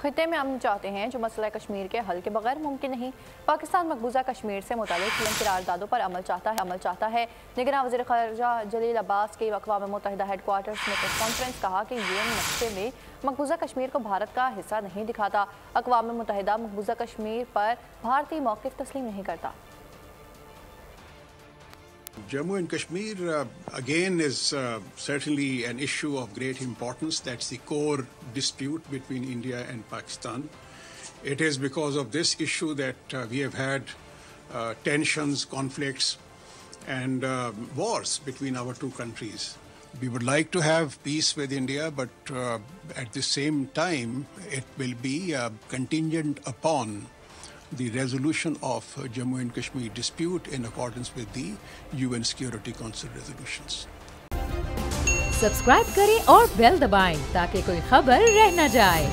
खित्ते में अमन चाहते हैं जो मसला कश्मीर के हल के बगैर मुमकिन नहीं। पाकिस्तान मकबूजा कश्मीर से मुताबिक टीएम करारदादों पर अमल चाहता है। निगरान वज़ीर ख़ारजा जलील अब्बास के अक़वाम मुत्तहिदा हेडक्वार्टर्स में प्रेस कॉन्फ्रेंस कहा कि यूएन नक्शे में मकबूजा कश्मीर को भारत का हिस्सा नहीं दिखाता। अक़वाम मुत्तहिदा मकबूजा कश्मीर पर भारतीय मौक़िफ़ तस्लीम नहीं करता। Jammu and Kashmir again is certainly an issue of great importance. That's the core dispute between India and Pakistan. It is because of this issue that we have had tensions, conflicts and wars between our two countries. We would like to have peace with India, but at the same time it will be contingent upon the resolution of Jammu and Kashmir dispute in accordance with the UN Security Council resolutions. Subscribe करें और bell दबाएं ताकि कोई खबर रह न जाए।